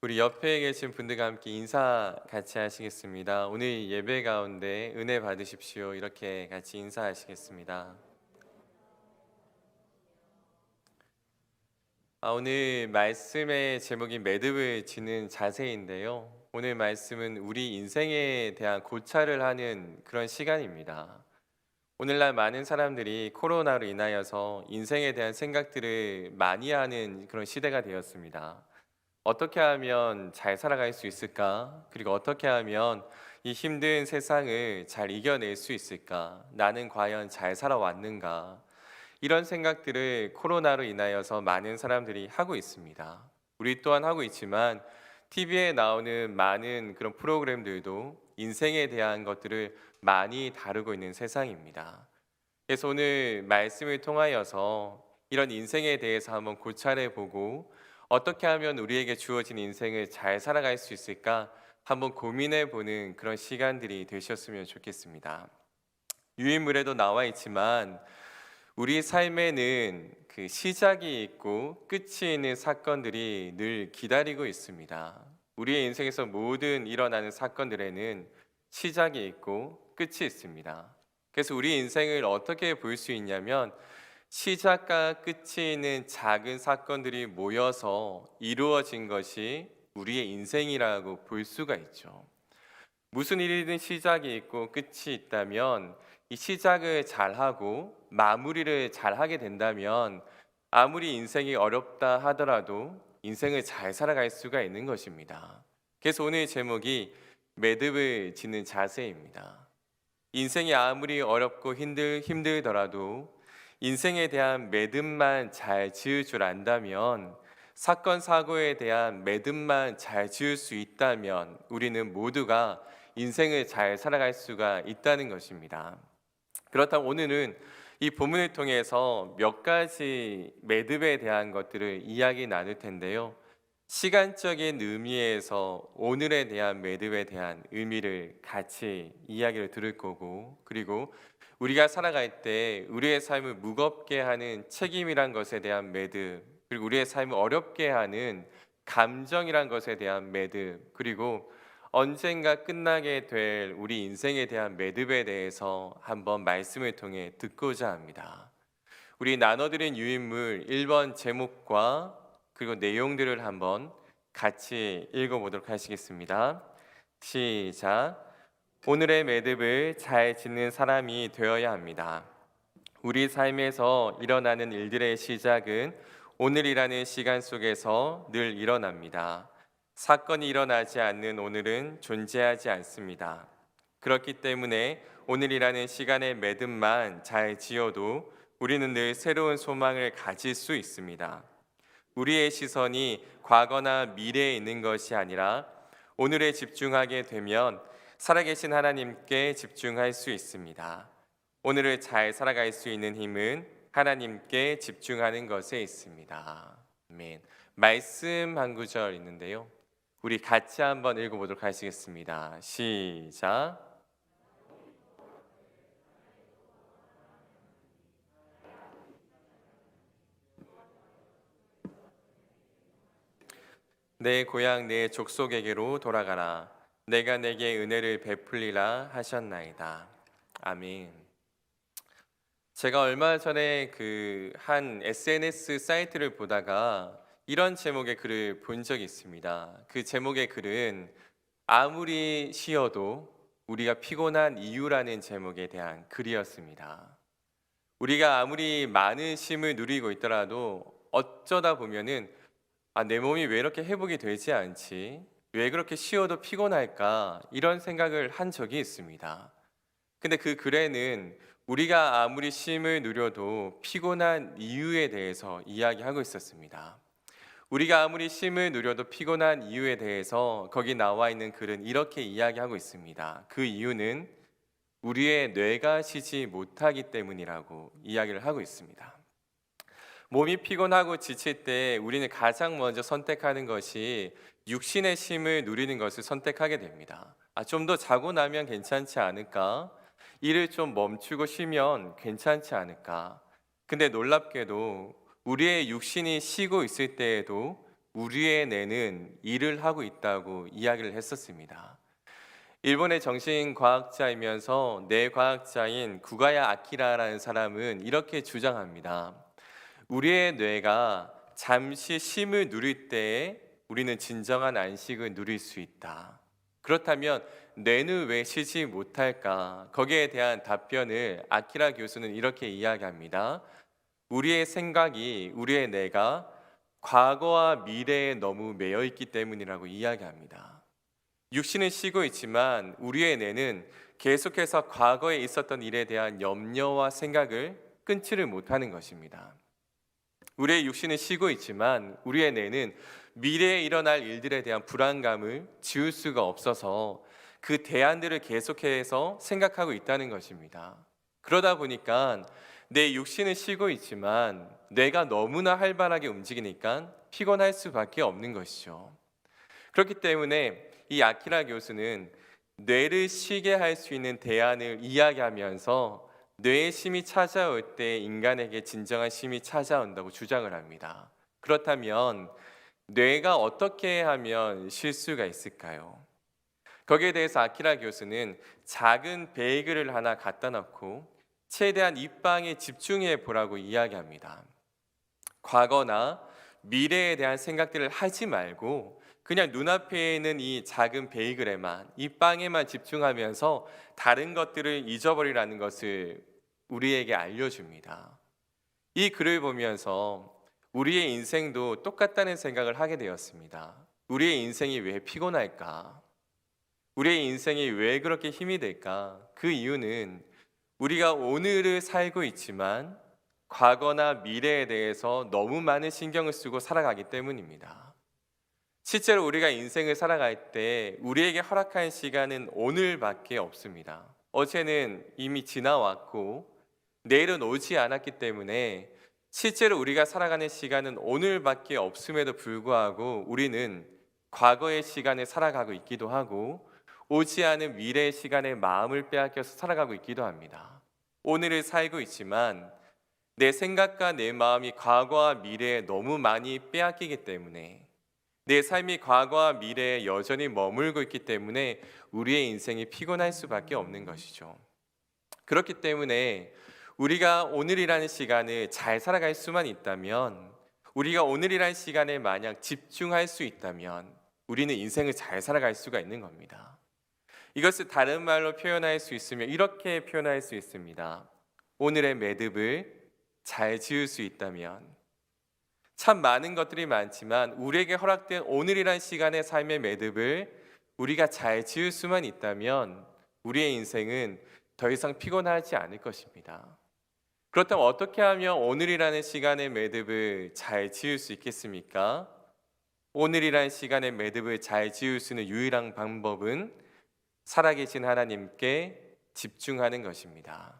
우리 옆에 계신 분들과 함께 인사 같이 하시겠습니다. 오늘 예배 가운데 은혜 받으십시오. 이렇게 같이 인사하시겠습니다. 오늘 말씀의 제목이 매듭을 지는 자세인데요. 오늘 말씀은 우리 인생에 대한 고찰을 하는 그런 시간입니다. 오늘날 많은 사람들이 코로나로 인하여서 인생에 대한 생각들을 많이 하는 그런 시대가 되었습니다. 어떻게 하면 잘 살아갈 수 있을까? 그리고 어떻게 하면 이 힘든 세상을 잘 이겨낼 수 있을까? 나는 과연 잘 살아왔는가? 이런 생각들을 코로나로 인하여서 많은 사람들이 하고 있습니다. 우리 또한 하고 있지만 TV에 나오는 많은 그런 프로그램들도 인생에 대한 것들을 많이 다루고 있는 세상입니다. 그래서 오늘 말씀을 통하여서 이런 인생에 대해서 한번 고찰해 보고 어떻게 하면 우리에게 주어진 인생을 잘 살아갈 수 있을까 한번 고민해 보는 그런 시간들이 되셨으면 좋겠습니다. 유인물에도 나와 있지만 우리 삶에는 그 시작이 있고 끝이 있는 사건들이 늘 기다리고 있습니다. 우리의 인생에서 모든 일어나는 사건들에는 시작이 있고 끝이 있습니다. 그래서 우리 인생을 어떻게 볼 수 있냐면 시작과 끝이 있는 작은 사건들이 모여서 이루어진 것이 우리의 인생이라고 볼 수가 있죠. 무슨 일이든 시작이 있고 끝이 있다면 이 시작을 잘하고 마무리를 잘하게 된다면 아무리 인생이 어렵다 하더라도 인생을 잘 살아갈 수가 있는 것입니다. 그래서 오늘 제목이 매듭을 짓는 자세입니다. 인생이 아무리 어렵고 힘들더라도 인생에 대한 매듭만 잘 지을 줄 안다면 사건 사고에 대한 매듭만 잘 지을 수 있다면 우리는 모두가 인생을 잘 살아갈 수가 있다는 것입니다. 그렇다면 오늘은 이 본문을 통해서 몇 가지 매듭에 대한 것들을 이야기 나눌 텐데요. 시간적인 의미에서 오늘에 대한 매듭에 대한 의미를 같이 이야기를 들을 거고, 그리고 우리가 살아갈 때 우리의 삶을 무겁게 하는 책임이란 것에 대한 매듭, 그리고 우리의 삶을 어렵게 하는 감정이란 것에 대한 매듭, 그리고 언젠가 끝나게 될 우리 인생에 대한 매듭에 대해서 한번 말씀을 통해 듣고자 합니다. 우리 나눠드린 유인물 1번 제목과 그리고 내용들을 한번 같이 읽어보도록 하시겠습니다. 시작. 오늘의 매듭을 잘 짓는 사람이 되어야 합니다. 우리 삶에서 일어나는 일들의 시작은 오늘이라는 시간 속에서 늘 일어납니다. 사건이 일어나지 않는 오늘은 존재하지 않습니다. 그렇기 때문에 오늘이라는 시간의 매듭만 잘 지어도 우리는 늘 새로운 소망을 가질 수 있습니다. 우리의 시선이 과거나 미래에 있는 것이 아니라 오늘에 집중하게 되면 살아계신 하나님께 집중할 수 있습니다. 오늘을 잘 살아갈 수 있는 힘은 하나님께 집중하는 것에 있습니다. 아멘. 말씀 한 구절 있는데요. 우리 같이 한번 읽어보도록 하시겠습니다. 시작. 내 고향 내 족속에게로 돌아가라. 내가 내게 은혜를 베풀리라 하셨나이다. 아멘. 제가 얼마 전에 그 한 SNS 사이트를 보다가 이런 제목의 글을 본 적이 있습니다. 그 제목의 글은 아무리 쉬어도 우리가 피곤한 이유라는 제목에 대한 글이었습니다. 우리가 아무리 많은 쉼을 누리고 있더라도 어쩌다 보면은 내 몸이 왜 이렇게 회복이 되지 않지? 왜 그렇게 쉬어도 피곤할까? 이런 생각을 한 적이 있습니다. 근데 그 글에는 우리가 아무리 쉼을 누려도 피곤한 이유에 대해서 이야기하고 있었습니다. 우리가 아무리 쉼을 누려도 피곤한 이유에 대해서 거기 나와 있는 글은 이렇게 이야기하고 있습니다. 그 이유는 우리의 뇌가 쉬지 못하기 때문이라고 이야기를 하고 있습니다. 몸이 피곤하고 지칠 때 우리는 가장 먼저 선택하는 것이 육신의 쉼을 누리는 것을 선택하게 됩니다. 좀 더 자고 나면 괜찮지 않을까? 일을 좀 멈추고 쉬면 괜찮지 않을까? 근데 놀랍게도 우리의 육신이 쉬고 있을 때에도 우리의 뇌는 일을 하고 있다고 이야기를 했었습니다. 일본의 정신과학자이면서 뇌과학자인 구가야 아키라라는 사람은 이렇게 주장합니다. 우리의 뇌가 잠시 쉼을 누릴 때에 우리는 진정한 안식을 누릴 수 있다. 그렇다면 뇌는 왜 쉬지 못할까? 거기에 대한 답변을 아키라 교수는 이렇게 이야기합니다. 우리의 생각이, 우리의 뇌가 과거와 미래에 너무 매여 있기 때문이라고 이야기합니다. 육신은 쉬고 있지만 우리의 뇌는 계속해서 과거에 있었던 일에 대한 염려와 생각을 끊지를 못하는 것입니다. 우리의 육신은 쉬고 있지만 우리의 뇌는 미래에 일어날 일들에 대한 불안감을 지울 수가 없어서 그 대안들을 계속해서 생각하고 있다는 것입니다. 그러다 보니까 내 육신은 쉬고 있지만 뇌가 너무나 활발하게 움직이니까 피곤할 수밖에 없는 것이죠. 그렇기 때문에 이 아키라 교수는 뇌를 쉬게 할 수 있는 대안을 이야기하면서 뇌의 쉼이 찾아올 때 인간에게 진정한 쉼이 찾아온다고 주장을 합니다. 그렇다면 뇌가 어떻게 하면 쉴 수가 있을까요? 거기에 대해서 아키라 교수는 작은 베이글을 하나 갖다 놓고 최대한 입방에 집중해 보라고 이야기합니다. 과거나 미래에 대한 생각들을 하지 말고 그냥 눈앞에 있는 이 작은 베이글에만, 이 빵에만 집중하면서 다른 것들을 잊어버리라는 것을 우리에게 알려줍니다. 이 글을 보면서 우리의 인생도 똑같다는 생각을 하게 되었습니다. 우리의 인생이 왜 피곤할까? 우리의 인생이 왜 그렇게 힘이 될까? 그 이유는 우리가 오늘을 살고 있지만 과거나 미래에 대해서 너무 많은 신경을 쓰고 살아가기 때문입니다. 실제로 우리가 인생을 살아갈 때 우리에게 허락한 시간은 오늘밖에 없습니다. 어제는 이미 지나왔고 내일은 오지 않았기 때문에 실제로 우리가 살아가는 시간은 오늘밖에 없음에도 불구하고 우리는 과거의 시간을 살아가고 있기도 하고 오지 않은 미래의 시간에 마음을 빼앗겨서 살아가고 있기도 합니다. 오늘을 살고 있지만 내 생각과 내 마음이 과거와 미래에 너무 많이 빼앗기기 때문에 내 삶이 과거와 미래에 여전히 머물고 있기 때문에 우리의 인생이 피곤할 수밖에 없는 것이죠. 그렇기 때문에 우리가 오늘이라는 시간을 잘 살아갈 수만 있다면, 우리가 오늘이라는 시간에 만약 집중할 수 있다면 우리는 인생을 잘 살아갈 수가 있는 겁니다. 이것을 다른 말로 표현할 수 있으면 이렇게 표현할 수 있습니다. 오늘의 매듭을 잘 지을 수 있다면, 참 많은 것들이 많지만 우리에게 허락된 오늘이란 시간의 삶의 매듭을 우리가 잘 지을 수만 있다면 우리의 인생은 더 이상 피곤하지 않을 것입니다. 그렇다면 어떻게 하면 오늘이라는 시간의 매듭을 잘 지을 수 있겠습니까? 오늘이라는 시간의 매듭을 잘 지을 수 있는 유일한 방법은 살아계신 하나님께 집중하는 것입니다.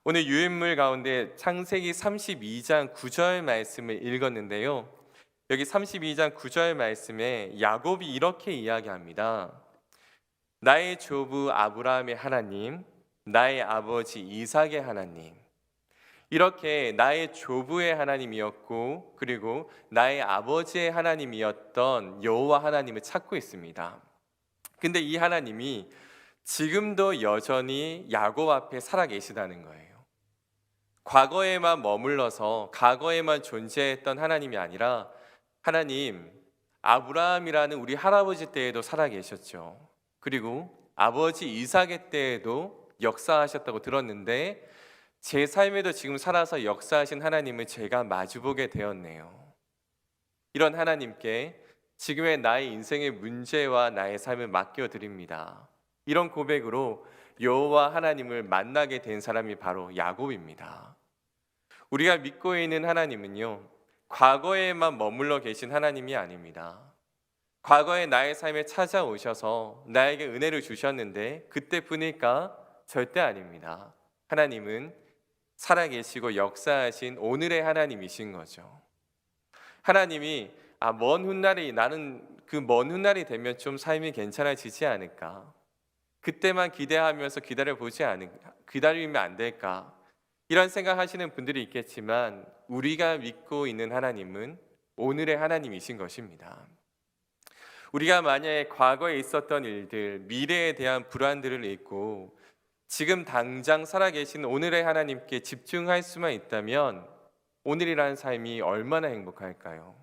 오늘 유인물 가운데 창세기 32장 9절 말씀을 읽었는데요. 여기 32장 9절 말씀에 야곱이 이렇게 이야기합니다. 나의 조부 아브라함의 하나님, 나의 아버지 이삭의 하나님. 이렇게 나의 조부의 하나님이었고 그리고 나의 아버지의 하나님이었던 여호와 하나님을 찾고 있습니다. 근데 이 하나님이 지금도 여전히 야곱 앞에 살아계시다는 거예요. 과거에만 머물러서 과거에만 존재했던 하나님이 아니라 하나님, 아브라함이라는 우리 할아버지 때에도 살아계셨죠. 그리고 아버지 이삭의 때에도 역사하셨다고 들었는데 제 삶에도 지금 살아서 역사하신 하나님을 제가 마주보게 되었네요. 이런 하나님께 지금의 나의 인생의 문제와 나의 삶을 맡겨드립니다. 이런 고백으로 여호와 하나님을 만나게 된 사람이 바로 야곱입니다. 우리가 믿고 있는 하나님은요, 과거에만 머물러 계신 하나님이 아닙니다. 과거에 나의 삶에 찾아오셔서 나에게 은혜를 주셨는데 그때뿐일까? 절대 아닙니다. 하나님은 살아계시고 역사하신 오늘의 하나님이신 거죠. 하나님이 먼 훗날이, 나는 그 먼 훗날이 되면 좀 삶이 괜찮아지지 않을까? 그때만 기대하면서 기다리면 안 될까? 이런 생각하시는 분들이 있겠지만 우리가 믿고 있는 하나님은 오늘의 하나님이신 것입니다. 우리가 만약에 과거에 있었던 일들, 미래에 대한 불안들을 잊고 지금 당장 살아계신 오늘의 하나님께 집중할 수만 있다면 오늘이라는 삶이 얼마나 행복할까요?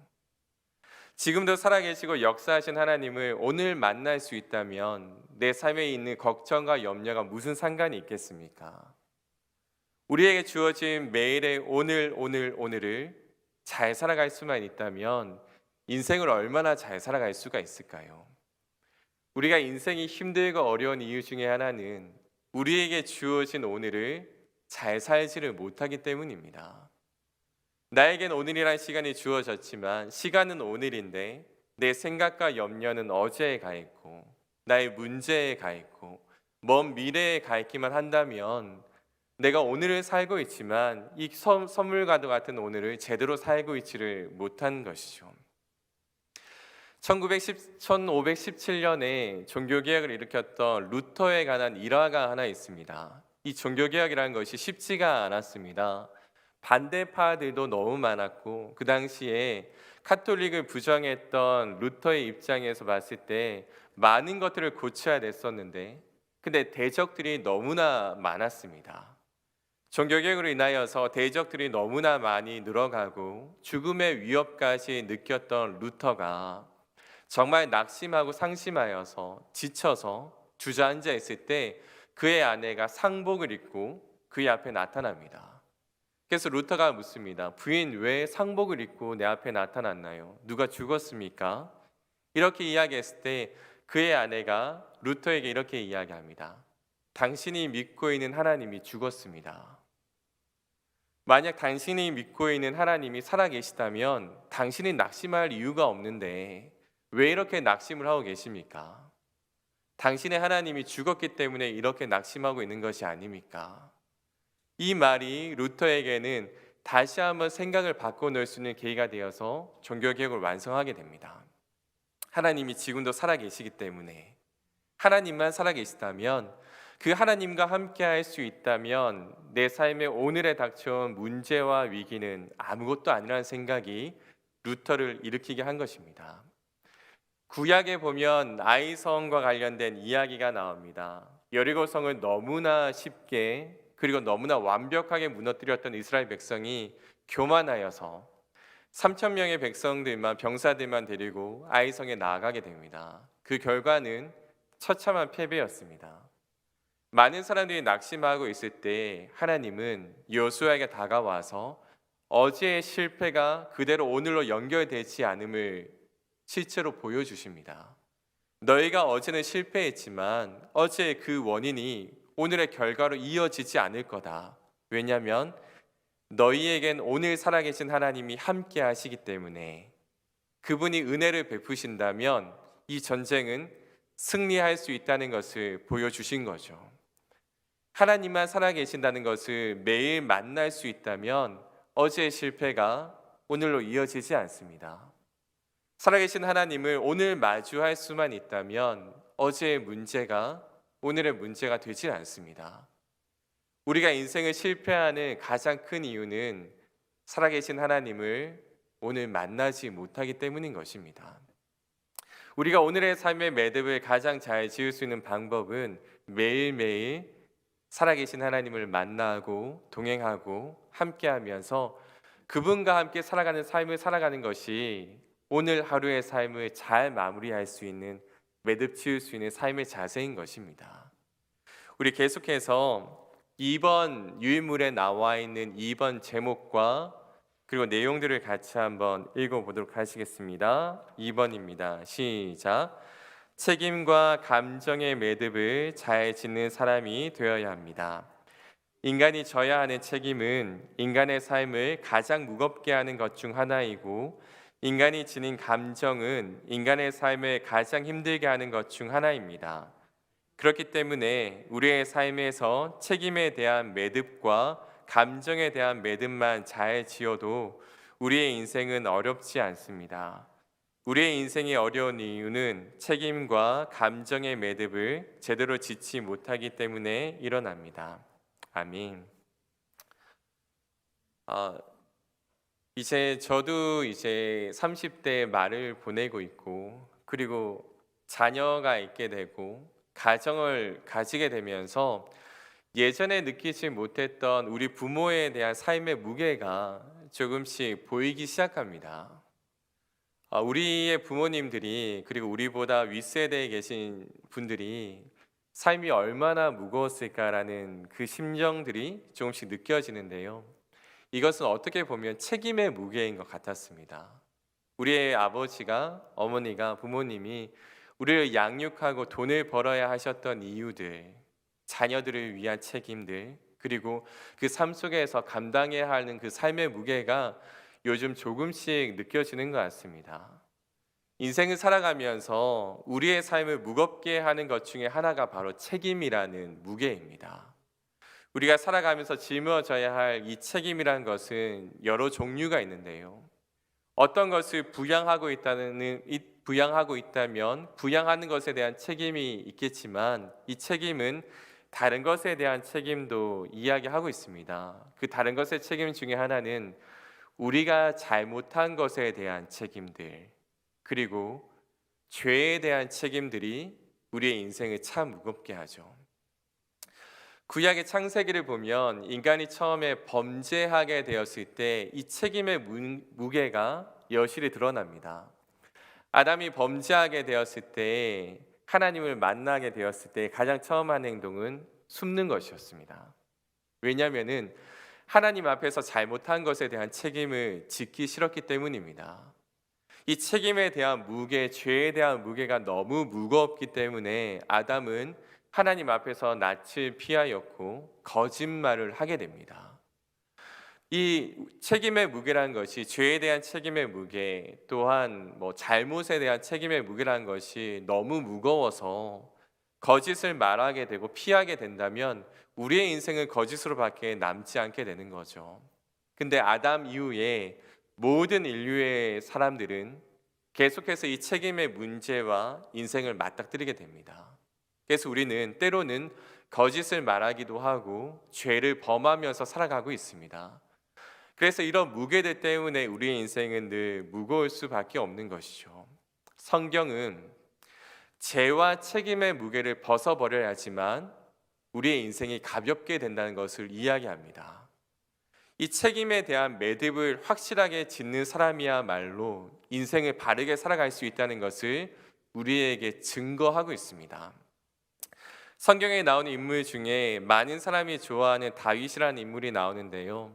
지금도 살아계시고 역사하신 하나님을 오늘 만날 수 있다면 내 삶에 있는 걱정과 염려가 무슨 상관이 있겠습니까? 우리에게 주어진 매일의 오늘을 잘 살아갈 수만 있다면 인생을 얼마나 잘 살아갈 수가 있을까요? 우리가 인생이 힘들고 어려운 이유 중에 하나는 우리에게 주어진 오늘을 잘 살지를 못하기 때문입니다. 나에겐 오늘이란 시간이 주어졌지만 시간은 오늘인데 내 생각과 염려는 어제에 가 있고 나의 문제에 가 있고 먼 미래에 가 있기만 한다면 내가 오늘을 살고 있지만 이 선물과도 같은 오늘을 제대로 살고 있지를 못한 것이죠. 1517년에 종교개혁을 일으켰던 루터에 관한 일화가 하나 있습니다. 이 종교개혁이라는 것이 쉽지가 않았습니다. 반대파들도 너무 많았고 그 당시에 카톨릭을 부정했던 루터의 입장에서 봤을 때 많은 것들을 고쳐야 됐었는데 근데 대적들이 너무나 많았습니다. 종교개혁으로 인하여서 대적들이 너무나 많이 늘어가고 죽음의 위협까지 느꼈던 루터가 정말 낙심하고 상심하여서 지쳐서 주저앉아 있을 때 그의 아내가 상복을 입고 그의 앞에 나타납니다. 그래서 루터가 묻습니다. 부인, 왜 상복을 입고 내 앞에 나타났나요? 누가 죽었습니까? 이렇게 이야기했을 때 그의 아내가 루터에게 이렇게 이야기합니다. 당신이 믿고 있는 하나님이 죽었습니다. 만약 당신이 믿고 있는 하나님이 살아계시다면 당신이 낙심할 이유가 없는데 왜 이렇게 낙심을 하고 계십니까? 당신의 하나님이 죽었기 때문에 이렇게 낙심하고 있는 것이 아닙니까? 이 말이 루터에게는 다시 한번 생각을 바꿔놓을 수 있는 계기가 되어서 종교개혁을 완성하게 됩니다. 하나님이 지금도 살아계시기 때문에 하나님만 살아계시다면 그 하나님과 함께 할 수 있다면 내 삶에 오늘에 닥쳐온 문제와 위기는 아무것도 아니라는 생각이 루터를 일으키게 한 것입니다. 구약에 보면 아이성과 관련된 이야기가 나옵니다. 여리고성을 너무나 쉽게 그리고 너무나 완벽하게 무너뜨렸던 이스라엘 백성이 교만하여서 3천 명의 백성들만 병사들만 데리고 아이성에 나아가게 됩니다. 그 결과는 처참한 패배였습니다. 많은 사람들이 낙심하고 있을 때 하나님은 여호수아에게 다가와서 어제의 실패가 그대로 오늘로 연결되지 않음을 실제로 보여주십니다. 너희가 어제는 실패했지만 어제의 그 원인이 오늘의 결과로 이어지지 않을 거다. 왜냐하면 너희에겐 오늘 살아계신 하나님이 함께 하시기 때문에 그분이 은혜를 베푸신다면 이 전쟁은 승리할 수 있다는 것을 보여주신 거죠. 하나님만 살아계신다는 것을 매일 만날 수 있다면 어제의 실패가 오늘로 이어지지 않습니다. 살아계신 하나님을 오늘 마주할 수만 있다면 어제의 문제가 오늘의 문제가 되지 않습니다. 우리가 인생을 실패하는 가장 큰 이유는 살아계신 하나님을 오늘 만나지 못하기 때문인 것입니다. 우리가 오늘의 삶의 매듭을 가장 잘 지을 수 있는 방법은 매일매일 살아계신 하나님을 만나고 동행하고 함께하면서 그분과 함께 살아가는 삶을 살아가는 것이 오늘 하루의 삶을 잘 마무리할 수 있는 매듭 지을 수 있는 삶의 자세인 것입니다. 우리 계속해서 2번 유인물에 나와 있는 2번 제목과 그리고 내용들을 같이 한번 읽어보도록 하시겠습니다. 2번입니다. 시작. 책임과 감정의 매듭을 잘 짓는 사람이 되어야 합니다. 인간이 져야 하는 책임은 인간의 삶을 가장 무겁게 하는 것 중 하나이고 인간이 지닌 감정은 인간의 삶을 가장 힘들게 하는 것 중 하나입니다. 그렇기 때문에 우리의 삶에서 책임에 대한 매듭과 감정에 대한 매듭만 잘 지어도 우리의 인생은 어렵지 않습니다. 우리의 인생이 어려운 이유는 책임과 감정의 매듭을 제대로 짓지 못하기 때문에 일어납니다. 아멘. 저도 30대 말을 보내고 있고, 그리고 자녀가 있게 되고 가정을 가지게 되면서 예전에 느끼지 못했던 우리 부모에 대한 삶의 무게가 조금씩 보이기 시작합니다. 우리의 부모님들이, 그리고 우리보다 윗세대에 계신 분들이 삶이 얼마나 무거웠을까라는 그 심정들이 조금씩 느껴지는데요. 이것은 어떻게 보면 책임의 무게인 것 같았습니다. 우리의 아버지가, 어머니가, 부모님이 우리를 양육하고 돈을 벌어야 하셨던 이유들, 자녀들을 위한 책임들, 그리고 그 삶 속에서 감당해야 하는 그 삶의 무게가 요즘 조금씩 느껴지는 것 같습니다. 인생을 살아가면서 우리의 삶을 무겁게 하는 것 중에 하나가 바로 책임이라는 무게입니다. 우리가 살아가면서 짊어져야 할 이 책임이라는 것은 여러 종류가 있는데요. 어떤 것을 부양하고 있다면 부양하는 것에 대한 책임이 있겠지만, 이 책임은 다른 것에 대한 책임도 이야기하고 있습니다. 그 다른 것의 책임 중에 하나는 우리가 잘못한 것에 대한 책임들, 그리고 죄에 대한 책임들이 우리의 인생을 참 무겁게 하죠. 구약의 창세기를 보면 인간이 처음에 범죄하게 되었을 때 이 책임의 무게가 여실히 드러납니다. 아담이 범죄하게 되었을 때, 하나님을 만나게 되었을 때 가장 처음 한 행동은 숨는 것이었습니다. 왜냐하면 하나님 앞에서 잘못한 것에 대한 책임을 짓기 싫었기 때문입니다. 이 책임에 대한 무게, 죄에 대한 무게가 너무 무겁기 때문에 아담은 하나님 앞에서 낯을 피하였고 거짓말을 하게 됩니다. 이 책임의 무게라는 것이, 죄에 대한 책임의 무게, 또한 잘못에 대한 책임의 무게라는 것이 너무 무거워서 거짓을 말하게 되고 피하게 된다면 우리의 인생은 거짓으로밖에 남지 않게 되는 거죠. 근데 아담 이후에 모든 인류의 사람들은 계속해서 이 책임의 문제와 인생을 맞닥뜨리게 됩니다. 그래서 우리는 때로는 거짓을 말하기도 하고 죄를 범하면서 살아가고 있습니다. 그래서 이런 무게들 때문에 우리의 인생은 늘 무거울 수밖에 없는 것이죠. 성경은 죄와 책임의 무게를 벗어버려야 하지만 우리의 인생이 가볍게 된다는 것을 이야기합니다. 이 책임에 대한 매듭을 확실하게 짓는 사람이야말로 인생을 바르게 살아갈 수 있다는 것을 우리에게 증거하고 있습니다. 성경에 나오는 인물 중에 많은 사람이 좋아하는 다윗이라는 인물이 나오는데요.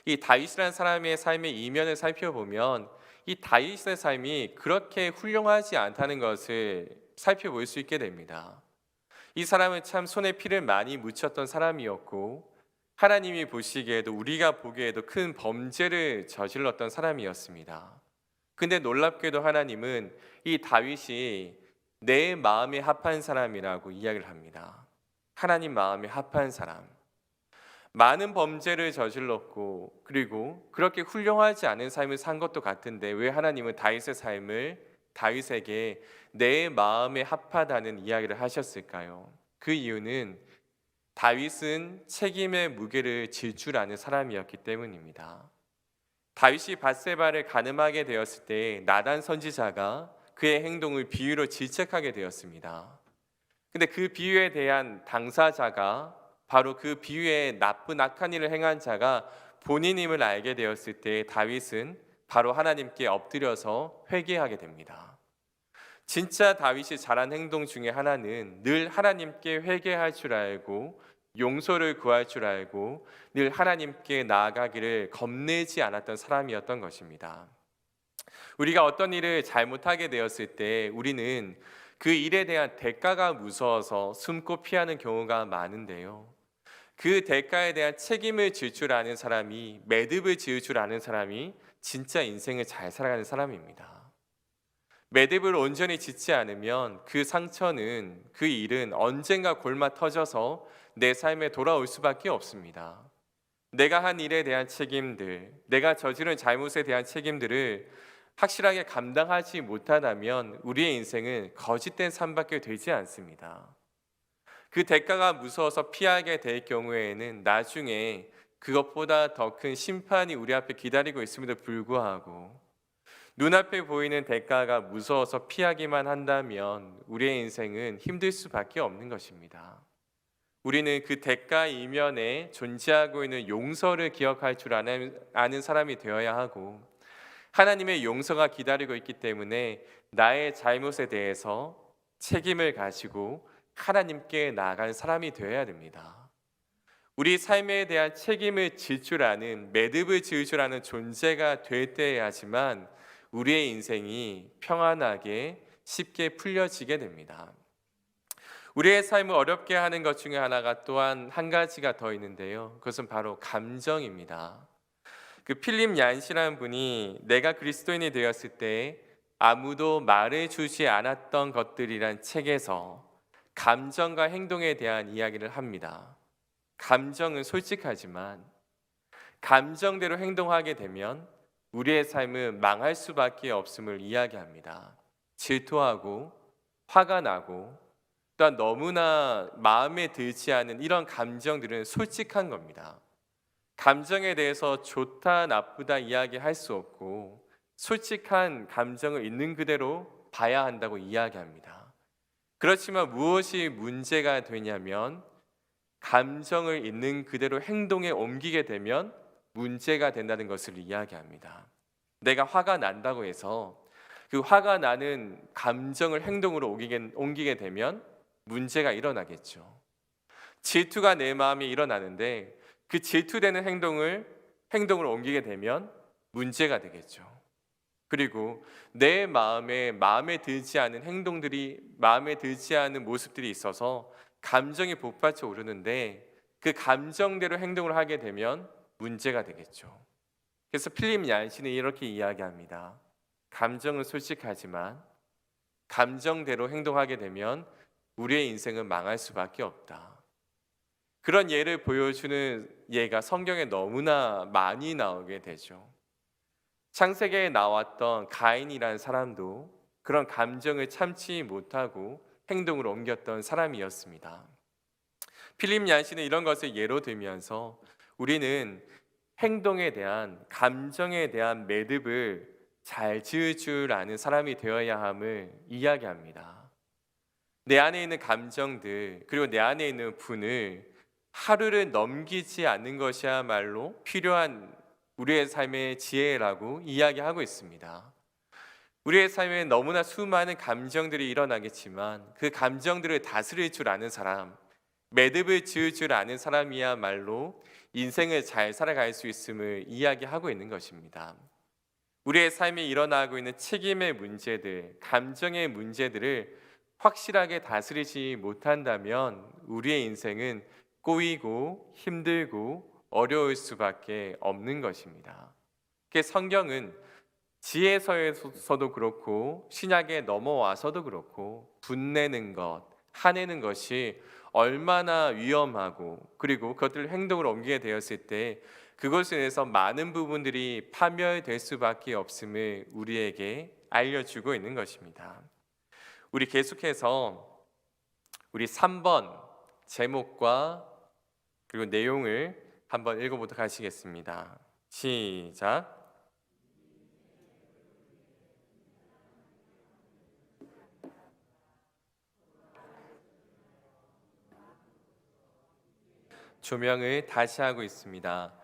이 다윗이라는 사람의 삶의 이면을 살펴보면 이 다윗의 삶이 그렇게 훌륭하지 않다는 것을 살펴볼 수 있게 됩니다. 이 사람은 참 손에 피를 많이 묻혔던 사람이었고, 하나님이 보시기에도, 우리가 보기에도 큰 범죄를 저질렀던 사람이었습니다. 근데 놀랍게도 하나님은 이 다윗이 내 마음에 합한 사람이라고 이야기를 합니다. 하나님 마음에 합한 사람. 많은 범죄를 저질렀고, 그리고 그렇게 훌륭하지 않은 삶을 산 것도 같은데 왜 하나님은 다윗의 삶을 다윗에게 내 마음에 합하다는 이야기를 하셨을까요? 그 이유는 다윗은 책임의 무게를 질 줄 아는 사람이었기 때문입니다. 다윗이 밧세바를 간음하게 되었을 때 나단 선지자가 그의 행동을 비유로 질책하게 되었습니다. 근데 그 비유에 대한 당사자가, 바로 그 비유에 나쁜 악한 일을 행한 자가 본인임을 알게 되었을 때 다윗은 바로 하나님께 엎드려서 회개하게 됩니다. 진짜 다윗이 잘한 행동 중에 하나는 늘 하나님께 회개할 줄 알고 용서를 구할 줄 알고 늘 하나님께 나아가기를 겁내지 않았던 사람이었던 것입니다. 우리가 어떤 일을 잘못하게 되었을 때 우리는 그 일에 대한 대가가 무서워서 숨고 피하는 경우가 많은데요. 그 대가에 대한 책임을 질 줄 아는 사람이, 매듭을 지을 줄 아는 사람이 진짜 인생을 잘 살아가는 사람입니다. 매듭을 온전히 짓지 않으면 그 상처는, 그 일은 언젠가 골마 터져서 내 삶에 돌아올 수밖에 없습니다. 내가 한 일에 대한 책임들, 내가 저지른 잘못에 대한 책임들을 확실하게 감당하지 못하다면 우리의 인생은 거짓된 삶밖에 되지 않습니다. 그 대가가 무서워서 피하게 될 경우에는 나중에 그것보다 더 큰 심판이 우리 앞에 기다리고 있음에도 불구하고 눈앞에 보이는 대가가 무서워서 피하기만 한다면 우리의 인생은 힘들 수밖에 없는 것입니다. 우리는 그 대가 이면에 존재하고 있는 용서를 기억할 줄 아는 사람이 되어야 하고, 하나님의 용서가 기다리고 있기 때문에 나의 잘못에 대해서 책임을 가지고 하나님께 나아가는 사람이 되어야 됩니다. 우리 삶에 대한 책임을 질 줄 아는, 매듭을 지을 줄 아는 존재가 될 때야지만 우리의 인생이 평안하게 쉽게 풀려지게 됩니다. 우리의 삶을 어렵게 하는 것 중에 하나가 또한 한 가지가 더 있는데요. 그것은 바로 감정입니다. 그 필립 얀시라는 분이 내가 그리스도인이 되었을 때 아무도 말해주지 않았던 것들이란 책에서 감정과 행동에 대한 이야기를 합니다. 감정은 솔직하지만 감정대로 행동하게 되면 우리의 삶은 망할 수밖에 없음을 이야기합니다. 질투하고 화가 나고 또한 너무나 마음에 들지 않은 이런 감정들은 솔직한 겁니다. 감정에 대해서 좋다 나쁘다 이야기할 수 없고 솔직한 감정을 있는 그대로 봐야 한다고 이야기합니다. 그렇지만 무엇이 문제가 되냐면 감정을 있는 그대로 행동에 옮기게 되면 문제가 된다는 것을 이야기합니다. 내가 화가 난다고 해서 그 화가 나는 감정을 행동으로 옮기게 되면 문제가 일어나겠죠. 질투가 내 마음에 일어나는데 그 질투되는 행동으로 옮기게 되면 문제가 되겠죠. 그리고 내 마음에 들지 않은 행동들이, 마음에 들지 않은 모습들이 있어서 감정이 복받쳐 오르는데 그 감정대로 행동을 하게 되면 문제가 되겠죠. 그래서 필립 얀시는 이렇게 이야기합니다. 감정은 솔직하지만 감정대로 행동하게 되면 우리의 인생은 망할 수밖에 없다. 그런 예를 보여주는 예가 성경에 너무나 많이 나오게 되죠. 창세기에 나왔던 가인이라는 사람도 그런 감정을 참지 못하고 행동으로 옮겼던 사람이었습니다. 필립 얀시는 이런 것을 예로 들면서 우리는 행동에 대한, 감정에 대한 매듭을 잘 지을 줄 아는 사람이 되어야 함을 이야기합니다. 내 안에 있는 감정들, 그리고 내 안에 있는 분을 하루를 넘기지 않는 것이야말로 필요한 우리의 삶의 지혜라고 이야기하고 있습니다. 우리의 삶에 너무나 수많은 감정들이 일어나겠지만 그 감정들을 다스릴 줄 아는 사람, 매듭을 지을 줄 아는 사람이야말로 인생을 잘 살아갈 수 있음을 이야기하고 있는 것입니다. 우리의 삶에 일어나고 있는 책임의 문제들, 감정의 문제들을 확실하게 다스리지 못한다면 우리의 인생은 꼬이고 힘들고 어려울 수밖에 없는 것입니다. 성경은 지혜서에서도 그렇고 신약에 넘어와서도 그렇고 분내는 것, 화내는 것이 얼마나 위험하고 그리고 그것들을 행동으로 옮기게 되었을 때 그것에 대해서 많은 부분들이 파멸될 수밖에 없음을 우리에게 알려주고 있는 것입니다. 우리 계속해서 우리 3번 제목과 그리고 내용을 한번 읽어보도록 하시겠습니다. 시작. 조명을 다시 하고 있습니다.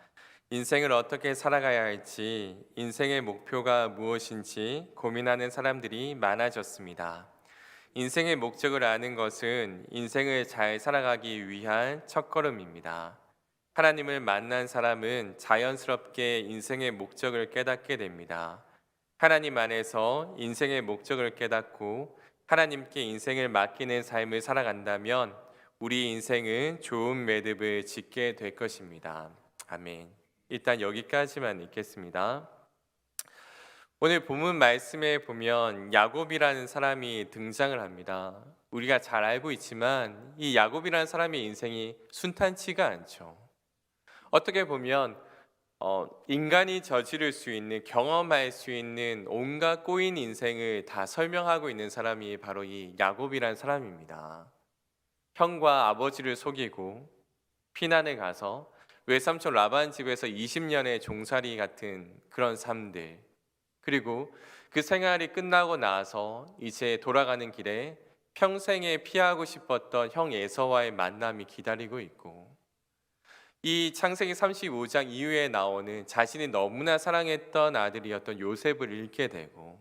인생을 어떻게 살아가야 할지, 인생의 목표가 무엇인지 고민하는 사람들이 많아졌습니다. 인생의 목적을 아는 것은 인생을 잘 살아가기 위한 첫걸음입니다. 하나님을 만난 사람은 자연스럽게 인생의 목적을 깨닫게 됩니다. 하나님 안에서 인생의 목적을 깨닫고 하나님께 인생을 맡기는 삶을 살아간다면 우리 인생은 좋은 매듭을 짓게 될 것입니다. 아멘. 일단 여기까지만 읽겠습니다. 오늘 본문 말씀에 보면 야곱이라는 사람이 등장을 합니다. 우리가 잘 알고 있지만 이 야곱이라는 사람의 인생이 순탄치가 않죠. 어떻게 보면 인간이 저지를 수 있는, 경험할 수 있는 온갖 꼬인 인생을 다 설명하고 있는 사람이 바로 이 야곱이라는 사람입니다. 형과 아버지를 속이고 피난에 가서 외삼촌 라반 집에서 20년의 종살이 같은 그런 삶들, 그리고 그 생활이 끝나고 나서 이제 돌아가는 길에 평생에 피하고 싶었던 형 에서와의 만남이 기다리고 있고, 이 창세기 35장 이후에 나오는 자신이 너무나 사랑했던 아들이었던 요셉을 잃게 되고,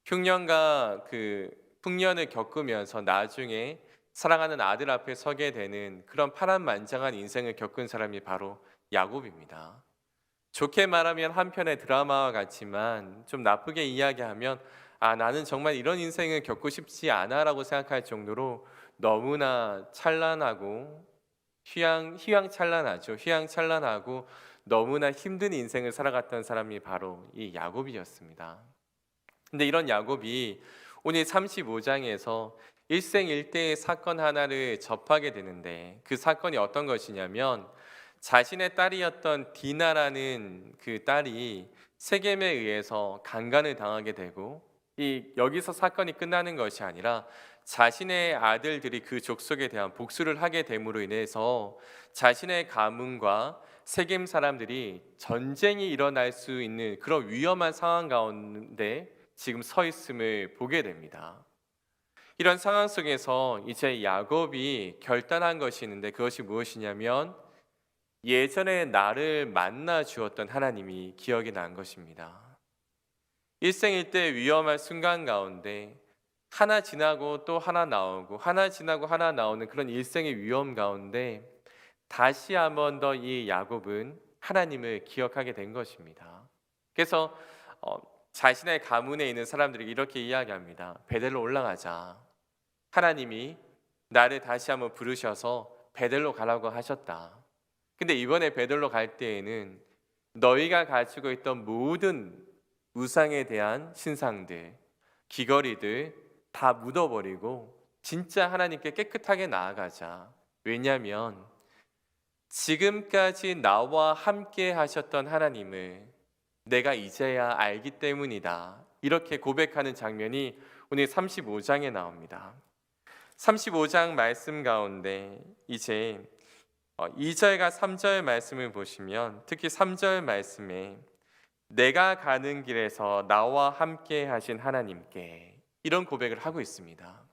흉년과 그 풍년을 겪으면서 나중에 사랑하는 아들 앞에 서게 되는 그런 파란만장한 인생을 겪은 사람이 바로 야곱입니다. 좋게 말하면 한편의 드라마와 같지만, 좀 나쁘게 이야기하면 나는 정말 이런 인생을 겪고 싶지 않아라고 생각할 정도로 너무나 찬란하고 휘황찬란하죠. 휘황찬란하고 너무나 힘든 인생을 살아갔던 사람이 바로 이 야곱이었습니다. 근데 이런 야곱이 오늘 35장에서 일생일대의 사건 하나를 접하게 되는데, 그 사건이 어떤 것이냐면, 자신의 딸이었던 디나라는 그 딸이 세겜에 의해서 강간을 당하게 되고, 여기서 사건이 끝나는 것이 아니라 자신의 아들들이 그 족속에 대한 복수를 하게 됨으로 인해서 자신의 가문과 세겜 사람들이 전쟁이 일어날 수 있는 그런 위험한 상황 가운데 지금 서 있음을 보게 됩니다. 이런 상황 속에서 이제 야곱이 결단한 것이 있는데, 그것이 무엇이냐면 예전에 나를 만나 주었던 하나님이 기억이 난 것입니다. 일생일대 위험한 순간 가운데 하나 지나고 또 하나 나오고 하나 지나고 하나 나오는 그런 일생의 위험 가운데 다시 한 번 더 이 야곱은 하나님을 기억하게 된 것입니다. 그래서 자신의 가문에 있는 사람들이 이렇게 이야기합니다. 베델로 올라가자. 하나님이 나를 다시 한번 부르셔서 베델로 가라고 하셨다. 근데 이번에 베델로 갈 때에는 너희가 가지고 있던 모든 우상에 대한 신상들, 귀걸이들 다 묻어버리고 진짜 하나님께 깨끗하게 나아가자. 왜냐하면 지금까지 나와 함께 하셨던 하나님을 내가 이제야 알기 때문이다. 이렇게 고백하는 장면이 오늘 35장에 나옵니다. 35장 말씀 가운데 이제 2절과 3절 말씀을 보시면, 특히 3절 말씀에 내가 가는 길에서 나와 함께 하신 하나님께, 이런 고백을 하고 있습니다.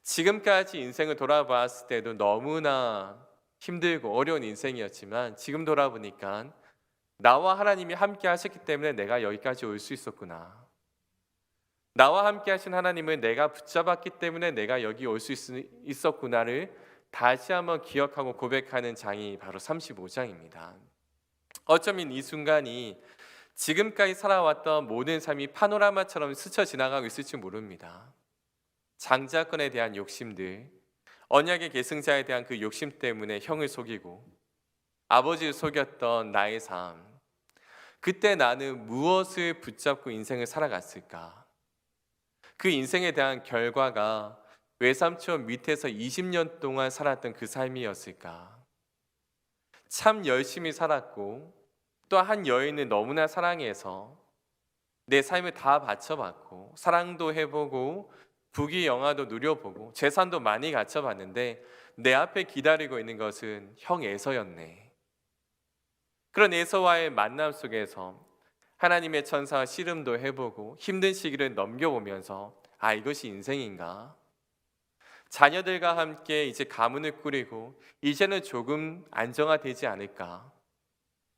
지금까지 인생을 돌아봤을 때도 너무나 힘들고 어려운 인생이었지만, 지금 돌아보니까 나와 하나님이 함께 하셨기 때문에 내가 여기까지 올 수 있었구나. 나와 함께 하신 하나님을 내가 붙잡았기 때문에 내가 여기 올 수 있었구나를 다시 한번 기억하고 고백하는 장이 바로 35장입니다. 어쩌면 이 순간이 지금까지 살아왔던 모든 삶이 파노라마처럼 스쳐 지나가고 있을지 모릅니다. 장자권에 대한 욕심들, 언약의 계승자에 대한 그 욕심 때문에 형을 속이고 아버지를 속였던 나의 삶, 그때 나는 무엇을 붙잡고 인생을 살아갔을까? 그 인생에 대한 결과가 외삼촌 밑에서 20년 동안 살았던 그 삶이었을까? 참 열심히 살았고 또 한 여인을 너무나 사랑해서 내 삶을 다 바쳐봤고 사랑도 해보고 부귀영화도 누려보고 재산도 많이 갖춰봤는데 내 앞에 기다리고 있는 것은 형 에서였네. 그런 에서와의 만남 속에서 하나님의 천사와 씨름도 해보고 힘든 시기를 넘겨보면서 이것이 인생인가? 자녀들과 함께 이제 가문을 꾸리고 이제는 조금 안정화되지 않을까?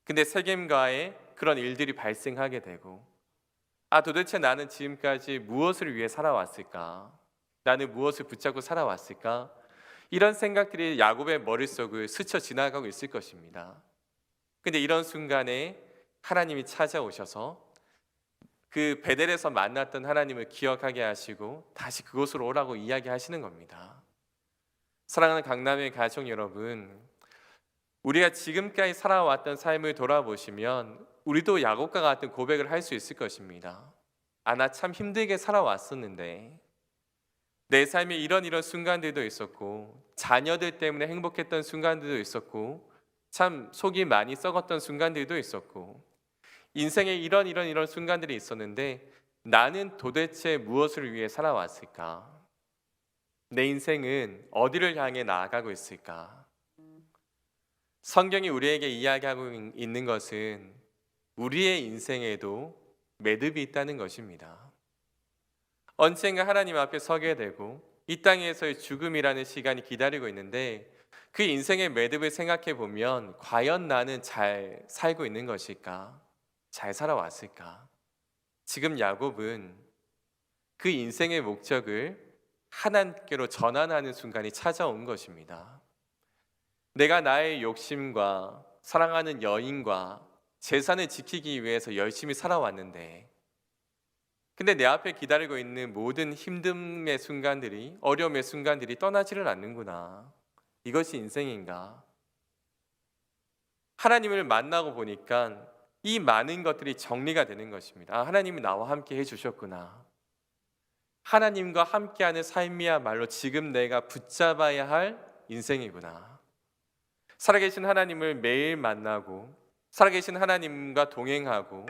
근데 세겜과의 그런 일들이 발생하게 되고 도대체 나는 지금까지 무엇을 위해 살아왔을까? 나는 무엇을 붙잡고 살아왔을까? 이런 생각들이 야곱의 머릿속을 스쳐 지나가고 있을 것입니다. 근데 이런 순간에 하나님이 찾아오셔서 그 베델에서 만났던 하나님을 기억하게 하시고 다시 그곳으로 오라고 이야기하시는 겁니다. 사랑하는 강남의 가족 여러분, 우리가 지금까지 살아왔던 삶을 돌아보시면 우리도 야곱과 같은 고백을 할 수 있을 것입니다. 나 참 힘들게 살아왔었는데 내 삶에 이런 순간들도 있었고 자녀들 때문에 행복했던 순간들도 있었고 참 속이 많이 썩었던 순간들도 있었고 인생에 이런 순간들이 있었는데 나는 도대체 무엇을 위해 살아왔을까? 내 인생은 어디를 향해 나아가고 있을까? 성경이 우리에게 이야기하고 있는 것은 우리의 인생에도 매듭이 있다는 것입니다. 언젠가 하나님 앞에 서게 되고 이 땅에서의 죽음이라는 시간이 기다리고 있는데 그 인생의 매듭을 생각해 보면 과연 나는 잘 살고 있는 것일까? 잘 살아왔을까? 지금 야곱은 그 인생의 목적을 하나님께로 전환하는 순간이 찾아온 것입니다. 내가 나의 욕심과 사랑하는 여인과 재산을 지키기 위해서 열심히 살아왔는데 근데 내 앞에 기다리고 있는 모든 힘듦의 순간들이 어려움의 순간들이 떠나지를 않는구나. 이것이 인생인가? 하나님을 만나고 보니까 이 많은 것들이 정리가 되는 것입니다. 하나님이 나와 함께 해주셨구나. 하나님과 함께하는 삶이야말로 지금 내가 붙잡아야 할 인생이구나. 살아계신 하나님을 매일 만나고 살아계신 하나님과 동행하고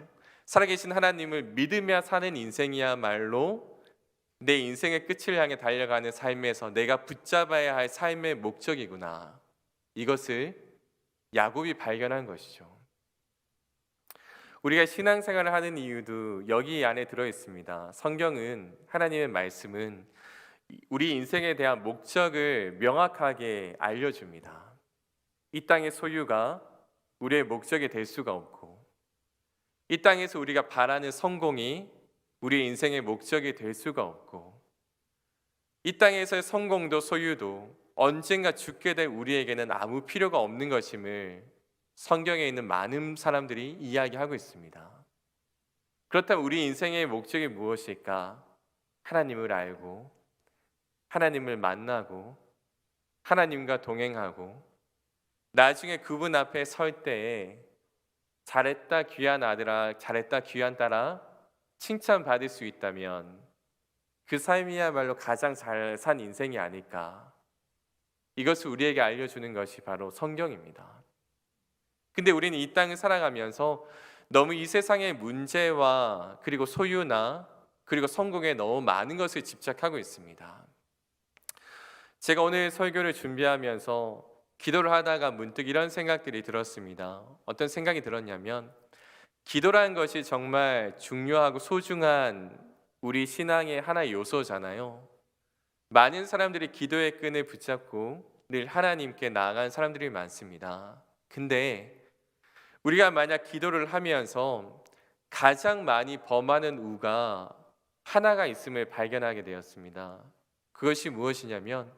살아계신 하나님을 믿으며 사는 인생이야말로 내 인생의 끝을 향해 달려가는 삶에서 내가 붙잡아야 할 삶의 목적이구나. 이것을 야곱이 발견한 것이죠. 우리가 신앙생활을 하는 이유도 여기 안에 들어 있습니다. 성경은 하나님의 말씀은 우리 인생에 대한 목적을 명확하게 알려줍니다. 이 땅의 소유가 우리의 목적이 될 수가 없고 이 땅에서 우리가 바라는 성공이 우리의 인생의 목적이 될 수가 없고 이 땅에서의 성공도 소유도 언젠가 죽게 될 우리에게는 아무 필요가 없는 것임을 성경에 있는 많은 사람들이 이야기하고 있습니다. 그렇다면 우리 인생의 목적이 무엇일까? 하나님을 알고 하나님을 만나고 하나님과 동행하고 나중에 그분 앞에 설 때에 잘했다 귀한 아들아, 잘했다 귀한 딸아 칭찬받을 수 있다면 그 삶이야말로 가장 잘 산 인생이 아닐까. 이것을 우리에게 알려주는 것이 바로 성경입니다. 근데 우리는 이 땅을 살아가면서 너무 이 세상의 문제와 그리고 소유나 그리고 성공에 너무 많은 것을 집착하고 있습니다. 제가 오늘 설교를 준비하면서 기도를 하다가 문득 이런 생각들이 들었습니다. 어떤 생각이 들었냐면 기도라는 것이 정말 중요하고 소중한 우리 신앙의 하나의 요소잖아요. 많은 사람들이 기도의 끈을 붙잡고 늘 하나님께 나아간 사람들이 많습니다. 근데 우리가 만약 기도를 하면서 가장 많이 범하는 우가 하나가 있음을 발견하게 되었습니다. 그것이 무엇이냐면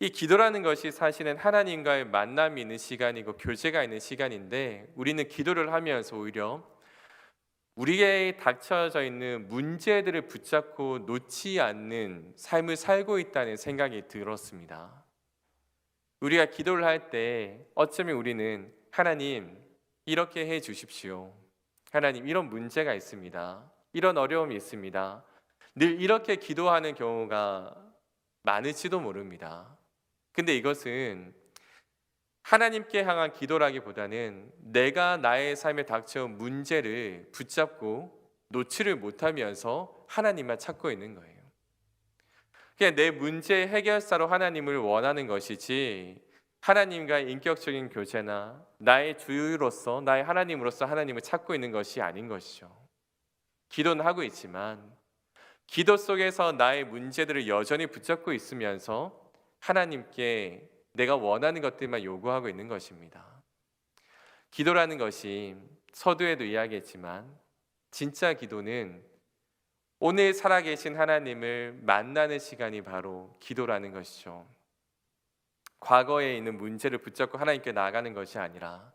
이 기도라는 것이 사실은 하나님과의 만남이 있는 시간이고 교제가 있는 시간인데 우리는 기도를 하면서 오히려 우리에게 닥쳐져 있는 문제들을 붙잡고 놓지 않는 삶을 살고 있다는 생각이 들었습니다. 우리가 기도를 할 때 어쩌면 우리는 하나님 이렇게 해 주십시오. 하나님 이런 문제가 있습니다. 이런 어려움이 있습니다. 늘 이렇게 기도하는 경우가 많을지도 모릅니다. 근데 이것은 하나님께 향한 기도라기보다는 내가 나의 삶에 닥쳐온 문제를 붙잡고 놓지를 못하면서 하나님만 찾고 있는 거예요. 그냥 내 문제 해결사로 하나님을 원하는 것이지 하나님과의 인격적인 교제나 나의 주유로서 나의 하나님으로서 하나님을 찾고 있는 것이 아닌 것이죠. 기도는 하고 있지만 기도 속에서 나의 문제들을 여전히 붙잡고 있으면서 하나님께 내가 원하는 것들만 요구하고 있는 것입니다. 기도라는 것이 서두에도 이야기했지만 진짜 기도는 오늘 살아계신 하나님을 만나는 시간이 바로 기도라는 것이죠. 과거에 있는 문제를 붙잡고 하나님께 나아가는 것이 아니라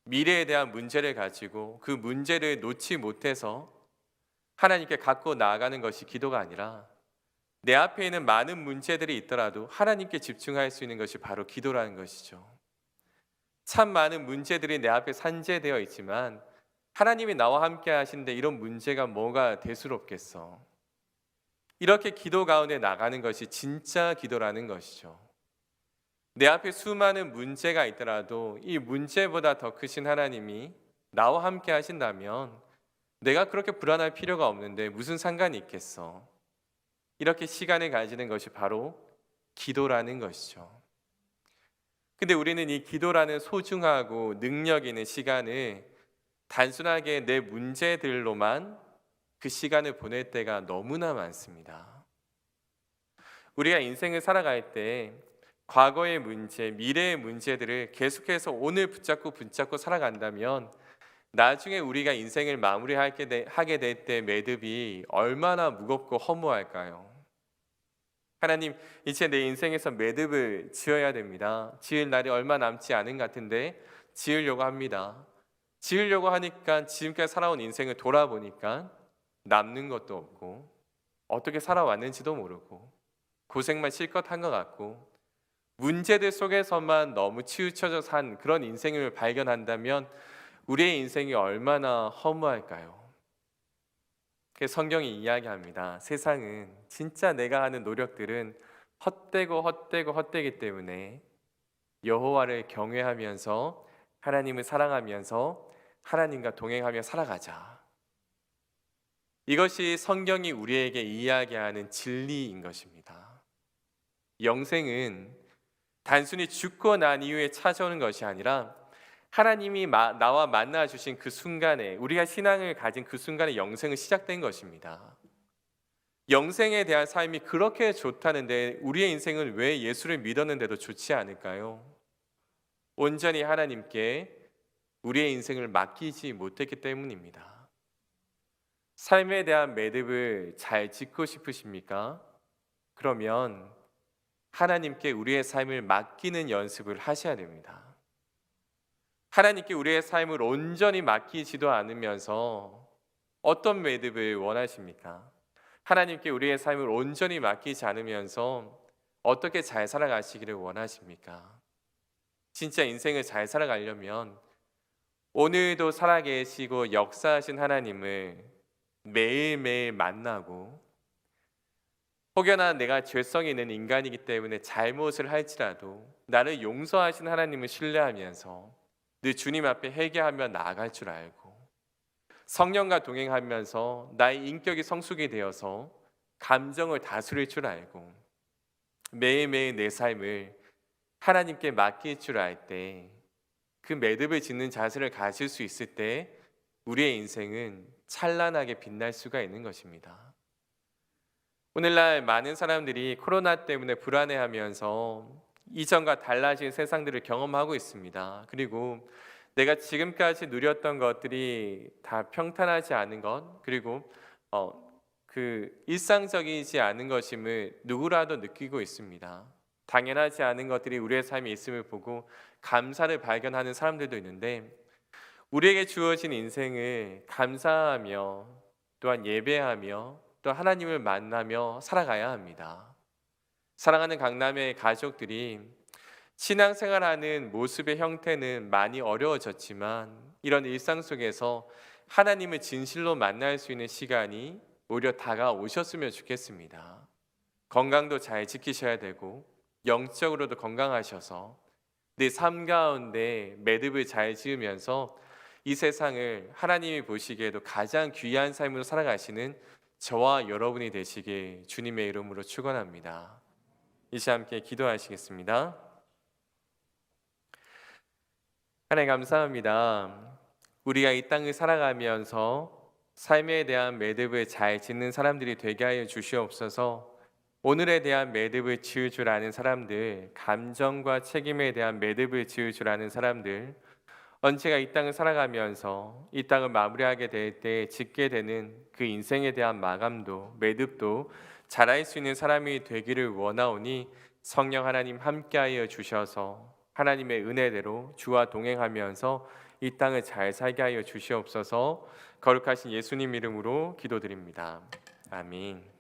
미래에 대한 문제를 가지고 그 문제를 놓지 못해서 하나님께 갖고 나아가는 것이 기도가 아니라 내 앞에 있는 많은 문제들이 있더라도 하나님께 집중할 수 있는 것이 바로 기도라는 것이죠. 참 많은 문제들이 내 앞에 산재되어 있지만 하나님이 나와 함께 하시는데 이런 문제가 뭐가 대수롭겠어. 이렇게 기도 가운데 나가는 것이 진짜 기도라는 것이죠. 내 앞에 수많은 문제가 있더라도 이 문제보다 더 크신 하나님이 나와 함께 하신다면 내가 그렇게 불안할 필요가 없는데 무슨 상관이 있겠어. 이렇게 시간을 가지는 것이 바로 기도라는 것이죠. 근데 우리는 이 기도라는 소중하고 능력 있는 시간을 단순하게 내 문제들로만 그 시간을 보낼 때가 너무나 많습니다. 우리가 인생을 살아갈 때 과거의 문제, 미래의 문제들을 계속해서 오늘 붙잡고 살아간다면 나중에 우리가 인생을 하게 될 때 매듭이 얼마나 무겁고 허무할까요? 하나님, 이제 내 인생에서 매듭을 지어야 됩니다. 지을 날이 얼마 남지 않은 것 같은데 지으려고 합니다. 지으려고 하니까 지금까지 살아온 인생을 돌아보니까 남는 것도 없고 어떻게 살아왔는지도 모르고 고생만 실컷 한 것 같고 문제들 속에서만 너무 치우쳐져 산 그런 인생을 발견한다면 우리의 인생이 얼마나 허무할까요? 성경이 이야기합니다. 세상은 진짜 내가 하는 노력들은 헛되기 때문에 여호와를 경외하면서 하나님을 사랑하면서 하나님과 동행하며 살아가자. 이것이 성경이 우리에게 이야기하는 진리인 것입니다. 영생은 단순히 죽고 난 이후에 찾아오는 것이 아니라 하나님이 나와 만나 주신 그 순간에, 우리가 신앙을 가진 그 순간에 영생은 시작된 것입니다. 영생에 대한 삶이 그렇게 좋다는데 우리의 인생은 왜 예수를 믿었는데도 좋지 않을까요? 온전히 하나님께 우리의 인생을 맡기지 못했기 때문입니다. 삶에 대한 매듭을 잘 짓고 싶으십니까? 그러면 하나님께 우리의 삶을 맡기는 연습을 하셔야 됩니다. 하나님께 우리의 삶을 온전히 맡기지도 않으면서 어떤 매듭을 원하십니까? 하나님께 우리의 삶을 온전히 맡기지 않으면서 어떻게 잘 살아가시기를 원하십니까? 진짜 인생을 잘 살아가려면 오늘도 살아계시고 역사하신 하나님을 매일매일 만나고, 혹여나 내가 죄성이 있는 인간이기 때문에 잘못을 할지라도 나를 용서하신 하나님을 신뢰하면서 늘 주님 앞에 회개하며 나아갈 줄 알고, 성령과 동행하면서 나의 인격이 성숙이 되어서 감정을 다스릴 줄 알고 매일매일 내 삶을 하나님께 맡길 줄 알 때, 그 매듭을 짓는 자세를 가질 수 있을 때 우리의 인생은 찬란하게 빛날 수가 있는 것입니다. 오늘날 많은 사람들이 코로나 때문에 불안해하면서 이전과 달라진 세상들을 경험하고 있습니다. 그리고 내가 지금까지 누렸던 것들이 다 평탄하지 않은 것, 그리고 그 일상적이지 않은 것임을 누구라도 느끼고 있습니다. 당연하지 않은 것들이 우리의 삶에 있음을 보고 감사를 발견하는 사람들도 있는데, 우리에게 주어진 인생을 감사하며 또한 예배하며 또 하나님을 만나며 살아가야 합니다. 사랑하는 강남의 가족들이 신앙생활하는 모습의 형태는 많이 어려워졌지만 이런 일상 속에서 하나님을 진실로 만날 수 있는 시간이 오히려 다가오셨으면 좋겠습니다. 건강도 잘 지키셔야 되고 영적으로도 건강하셔서 내 삶 가운데 매듭을 잘 지으면서 이 세상을 하나님이 보시기에도 가장 귀한 삶으로 살아가시는 저와 여러분이 되시길 주님의 이름으로 축원합니다. 이제 함께 기도하시겠습니다. 하나님 감사합니다. 우리가 이 땅을 살아가면서 삶에 대한 매듭을 잘 짓는 사람들이 되게 하여 주시옵소서. 오늘에 대한 매듭을 지을 줄 아는 사람들, 감정과 책임에 대한 매듭을 지을 줄 아는 사람들, 언제가 이 땅을 살아가면서 이 땅을 마무리하게 될 때 짓게 되는 그 인생에 대한 마감도 매듭도 잘할 수 있는 사람이 되기를 원하오니 성령 하나님 함께하여 주셔서 하나님의 은혜대로 주와 동행하면서 이 땅을 잘 살게 하여 주시옵소서. 거룩하신 예수님 이름으로 기도드립니다. 아멘.